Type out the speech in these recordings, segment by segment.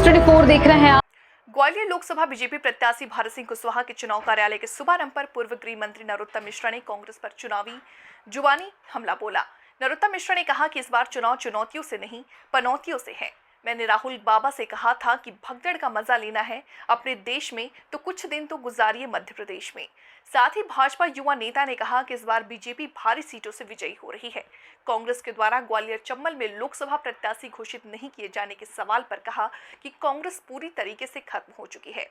News24 देख रहे हैं आप। ग्वालियर लोकसभा बीजेपी प्रत्याशी भारत सिंह कुशवाहा के चुनाव कार्यालय के शुभारंभ पर पूर्व गृह मंत्री नरोत्तम मिश्रा ने कांग्रेस पर चुनावी जुबानी हमला बोला। नरोत्तम मिश्रा ने कहा कि इस बार चुनाव चुनौतियों से नहीं पनौतियों से है। मैंने राहुल बाबा से कहा था कि भगदड़ का मजा लेना है अपने देश में तो कुछ दिन तो गुजारिए मध्य प्रदेश में। साथ ही भाजपा युवा नेता ने कहा कि इस बार बीजेपी भारी सीटों से विजयी हो रही है। कांग्रेस के द्वारा ग्वालियर चंबल में लोकसभा प्रत्याशी घोषित नहीं किए जाने के सवाल पर कहा कि कांग्रेस पूरी तरीके से खत्म हो चुकी है।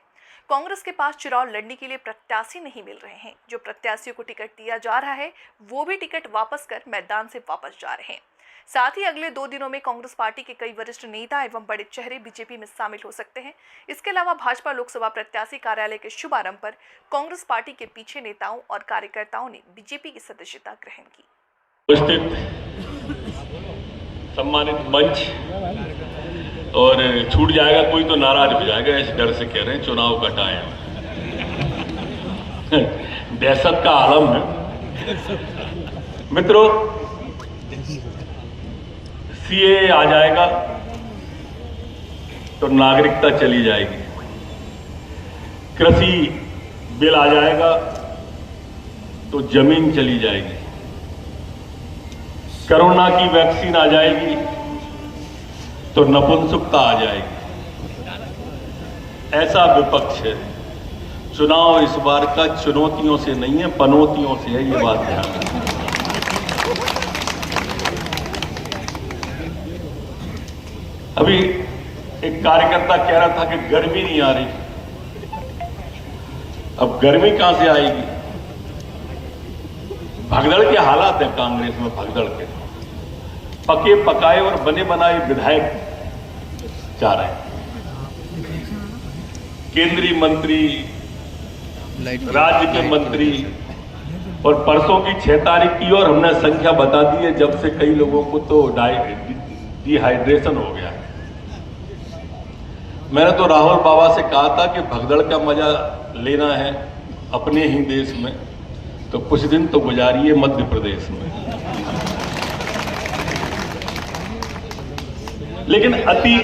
कांग्रेस के पास चुनाव लड़ने के लिए प्रत्याशी नहीं मिल रहे हैं। जो प्रत्याशियों को टिकट दिया जा रहा है वो भी टिकट वापस कर मैदान से वापस जा रहे हैं। साथ ही अगले 2 दिनों में कांग्रेस पार्टी के कई वरिष्ठ नेता एवं बड़े चेहरे बीजेपी में शामिल हो सकते हैं। इसके अलावा भाजपा लोकसभा प्रत्याशी कार्यालय के शुभारंभ पर कांग्रेस पार्टी के पीछे नेताओं और कार्यकर्ताओं ने बीजेपी की सदस्यता ग्रहण की। उपस्थित सम्मानित मंच और छूट जाएगा कोई तो नाराज हो जाएगा, इस डर से कह रहे हैं चुनाव का टाइम दहशत का आलम है। मित्रों, सीए आ जाएगा तो नागरिकता चली जाएगी, कृषि बिल आ जाएगा तो जमीन चली जाएगी, कोरोना की वैक्सीन आ जाएगी तो नपुंसकता आ जाएगी। ऐसा विपक्ष है। चुनाव इस बार का चुनौतियों से नहीं है, पनौतियों से है, ये बात ध्यान रखना। अभी एक कार्यकर्ता कह रहा था कि गर्मी नहीं आ रही। अब गर्मी कहां से आएगी? भगदड़ के हालात है कांग्रेस में, भगदड़ के पके पकाए और बने बनाए विधायक जा रहे हैं। केंद्रीय मंत्री, राज्य के मंत्री, और परसों की 6 तारीख की और हमने संख्या बता दी है जब से कई लोगों को तो डिहाइड्रेशन हो गया है। मैंने तो राहुल बाबा से कहा था कि भगदड़ का मजा लेना है अपने ही देश में तो कुछ दिन तो गुजारिए मध्य प्रदेश में। लेकिन अति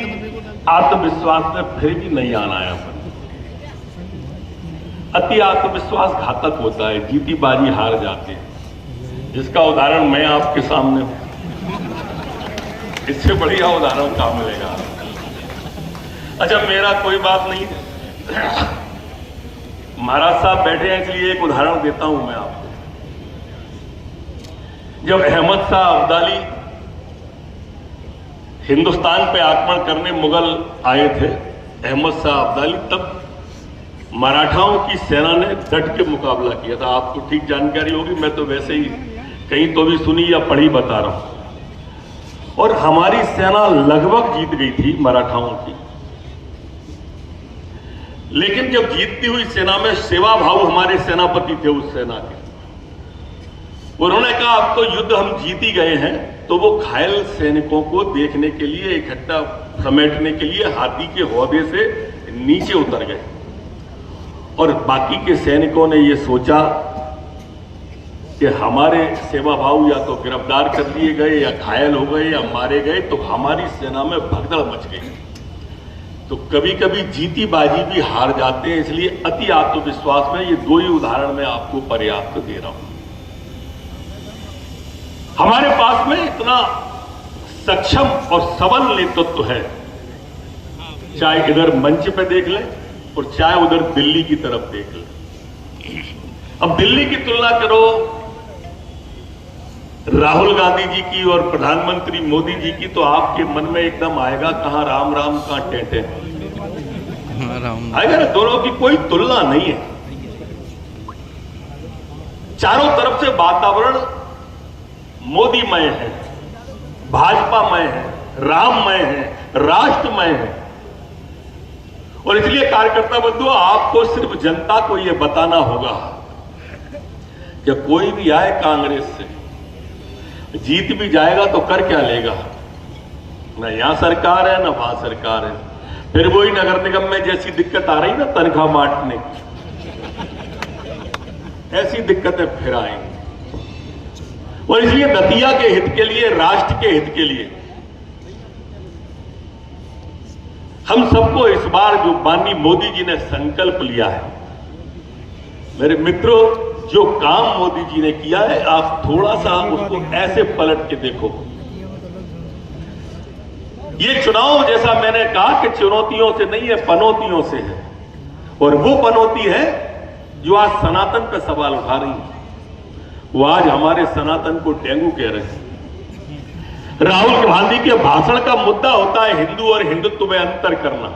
आत्मविश्वास में फिर भी नहीं आना है अपन। अति आत्मविश्वास घातक होता है, जीती बाजी हार जाते हैं, जिसका उदाहरण मैं आपके सामने हूं। इससे बढ़िया उदाहरण कहां मिलेगा? अच्छा, मेरा कोई बात नहीं, महाराज साहब बैठे हैं इसलिए एक उदाहरण देता हूं मैं आपको। जब अहमद शाह अब्दाली हिंदुस्तान पे आक्रमण करने मुगल आए थे, अहमद शाह अब्दाली, तब मराठाओं की सेना ने डट के मुकाबला किया था। आपको ठीक जानकारी होगी, मैं तो वैसे ही कहीं तो भी सुनी या पढ़ी बता रहा हूं। और हमारी सेना लगभग जीत गई थी मराठाओं की। लेकिन जब जीतती हुई सेना में सेवा भाव हमारे सेनापति थे उस सेना के, उन्होंने कहा अब तो युद्ध हम जीत ही गए हैं, तो वो घायल सैनिकों को देखने के लिए, इकट्ठा समेटने के लिए हाथी के हौदे से नीचे उतर गए। और बाकी के सैनिकों ने ये सोचा कि हमारे सेवा भाव या तो गिरफ्तार कर लिए गए या घायल हो गए या मारे गए, तो हमारी सेना में भगदड़ मच गई। तो कभी कभी जीती बाजी भी हार जाते हैं, इसलिए अति आत्मविश्वास में ये 2 ही उदाहरण मैं आपको पर्याप्त दे रहा हूं। हमारे पास में इतना सक्षम और सबल नेतृत्व है, चाहे इधर मंच पे देख लें और चाहे उधर दिल्ली की तरफ देख लें। अब दिल्ली की तुलना करो राहुल गांधी जी की और प्रधानमंत्री मोदी जी की, तो आपके मन में एकदम आएगा कहां राम राम कहां टेंटे आएगा ना। दोनों की कोई तुलना नहीं है। चारों तरफ से वातावरण मोदीमय है, भाजपामय है, राममय है, राष्ट्रमय है। और इसलिए कार्यकर्ता बंधुओं, आपको सिर्फ जनता को यह बताना होगा कि कोई भी आए कांग्रेस से, जीत भी जाएगा तो कर क्या लेगा? ना यहां सरकार है ना वहां सरकार है, फिर वही नगर निगम में जैसी दिक्कत आ रही ना तनख्वाह बांटने की, ऐसी दिक्कतें फिर आएंगी। और इसलिए दतिया के हित के लिए, राष्ट्र के हित के लिए हम सबको इस बार जो माननीय मोदी जी ने संकल्प लिया है, मेरे मित्रों, जो काम मोदी जी ने किया है, आप थोड़ा सा उसको ऐसे पलट के देखो। ये चुनाव, जैसा मैंने कहा कि चुनौतियों से नहीं है, पनौतियों से है। और वो पनौती है जो आज सनातन पे सवाल उठा रही है। वो आज हमारे सनातन को डेंगू कह रहे हैं। राहुल गांधी के भाषण का मुद्दा होता है हिंदू और हिंदुत्व में अंतर करना।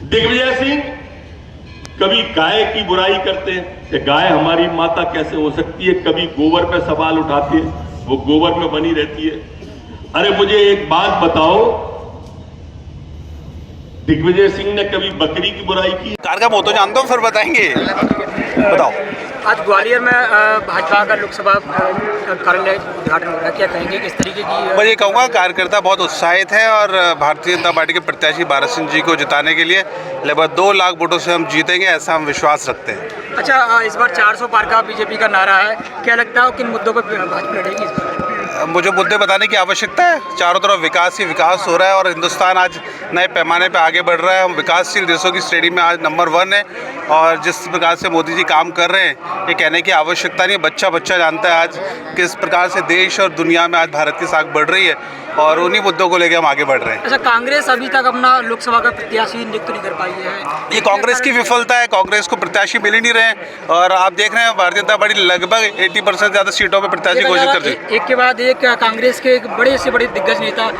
दिग्विजय सिंह कभी गाय की बुराई करते हैं कि गाय हमारी माता कैसे हो सकती है, कभी गोबर पे सवाल उठाते हैं, वो गोबर में बनी रहती है। अरे मुझे एक बात बताओ, दिग्विजय सिंह ने कभी बकरी की बुराई की? कार का तो जानते हो, फिर बताएंगे। बताओ। आज ग्वालियर में भाजपा का लोकसभा कार्यालय उद्घाटन हो रहा है, क्या कहेंगे, किस तरीके की? मैं ये कहूँगा कार्यकर्ता बहुत उत्साहित है और भारतीय जनता पार्टी के प्रत्याशी भारत सिंह जी को जिताने के लिए लगभग 2 लाख वोटों से हम जीतेंगे, ऐसा हम विश्वास रखते हैं। अच्छा, इस बार 400 पार का बीजेपी का नारा है, क्या लगता है किन मुद्दों पर भाजपा लड़ेगी इस बार? मुझे मुद्दे बताने की आवश्यकता है। चारों तरफ विकास ही विकास हो रहा है और हिंदुस्तान आज नए पैमाने पर आगे बढ़ रहा है। हम विकासशील देशों की श्रेणी में आज नंबर 1 है और जिस प्रकार से मोदी जी काम कर रहे हैं, ये कहने की आवश्यकता नहीं, बच्चा बच्चा जानता है आज किस प्रकार से देश और दुनिया में आज भारत की साख बढ़ रही है और उन्हीं मुद्दों को लेकर हम आगे बढ़ रहे हैं। अच्छा, कांग्रेस अभी तक अपना लोकसभा का प्रत्याशी नियुक्त नहीं कर पाई है, ये कांग्रेस की विफलता है। कांग्रेस को प्रत्याशी मिल ही नहीं रहे और आप देख रहे हैं भारतीय जनता पार्टी लगभग 80% से ज़्यादा सीटों पर प्रत्याशी घोषित कर दी। एक के बाद एक कांग्रेस के एक बड़े से बड़े दिग्गज नेता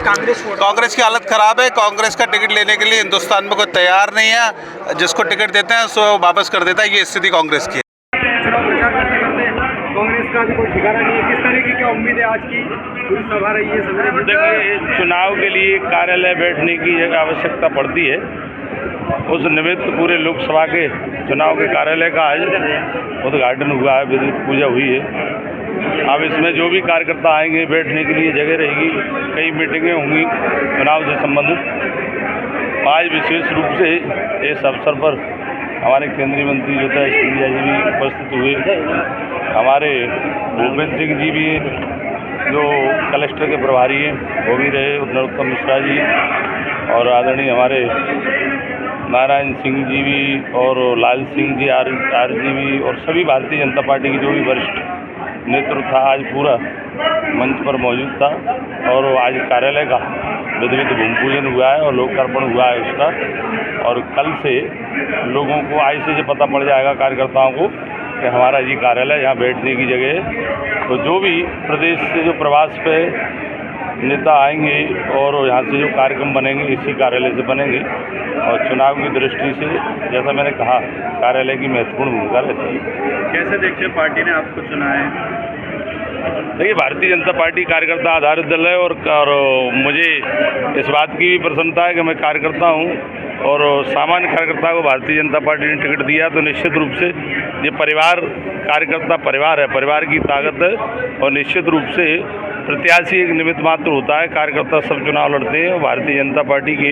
कांग्रेस की हालत खराब है। कांग्रेस का टिकट लेने के लिए हिंदुस्तान में कोई तैयार नहीं है, जिसको टिकट देते हैं सो वापस कर देता है। ये स्थिति कांग्रेस की है। कांग्रेस का भी कोई ठिकाना नहीं है, किस तरह की क्या उम्मीद है आज की पूरी सभा रही है? देखिए, चुनाव के लिए कार्यालय बैठने की एक आवश्यकता पड़ती है। उस निमित्त पूरे लोकसभा के चुनाव के कार्यालय का आज उद्घाटन हुआ है, विधिवत पूजा हुई है। अब इसमें जो भी कार्यकर्ता आएंगे बैठने के लिए जगह रहेगी, कई मीटिंगें होंगी चुनाव से संबंधित। आज विशेष रूप से इस अवसर पर हमारे केंद्रीय मंत्री ज्योतिरादित्य सिंधिया जी भी उपस्थित हुए, हमारे भूपेंद्र सिंह जी भी जो कलेक्टर के प्रभारी हैं वो भी रहे, नरोत्तम मिश्रा जी और आदरणीय हमारे नारायण सिंह जी भी और लाल सिंह जी आर जी भी और सभी भारतीय जनता पार्टी की जो भी वरिष्ठ नेतृत्व था आज पूरा मंच पर मौजूद था। और आज कार्यालय का विधिवत भूमि पूजन हुआ है और लोकार्पण हुआ है उसका। और कल से लोगों को आज से जो पता पड़ जाएगा कार्यकर्ताओं को कि हमारा ये कार्यालय यहाँ बैठने की जगह है। तो जो भी प्रदेश से जो प्रवास पे नेता आएंगे और यहाँ से जो कार्यक्रम बनेंगे इसी कार्यालय से बनेंगे। और चुनाव की दृष्टि से जैसा मैंने कहा, कार्यालय की महत्वपूर्ण भूमिका रहती है। कैसे देखते हैं पार्टी ने आपको चुना है? देखिए, भारतीय जनता पार्टी कार्यकर्ता आधारित दल है और मुझे इस बात की भी प्रसन्नता है कि मैं कार्यकर्ता हूँ और सामान्य कार्यकर्ता को भारतीय जनता पार्टी ने टिकट दिया। तो निश्चित रूप से ये परिवार, कार्यकर्ता परिवार है, परिवार की ताकत है। और निश्चित रूप से प्रत्याशी एक निमित्त मात्र होता है, कार्यकर्ता सब चुनाव लड़ते हैं। और भारतीय जनता पार्टी के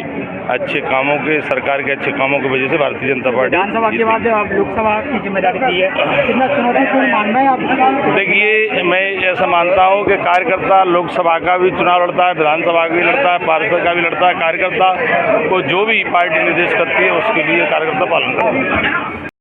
अच्छे कामों के, सरकार के अच्छे कामों की वजह से भारतीय जनता पार्टी विधानसभा के बाद आप लोकसभा की जिम्मेदारी दी है, कितना चुनौतीपूर्ण मानना है आप? देखिए, मैं ऐसा मानता हूँ कि कार्यकर्ता लोकसभा का भी चुनाव लड़ता है, विधानसभा का भी लड़ता है, पार्षद का भी लड़ता है। कार्यकर्ता को जो भी पार्टी निर्देश करती है उसके लिए कार्यकर्ता पालन करता है।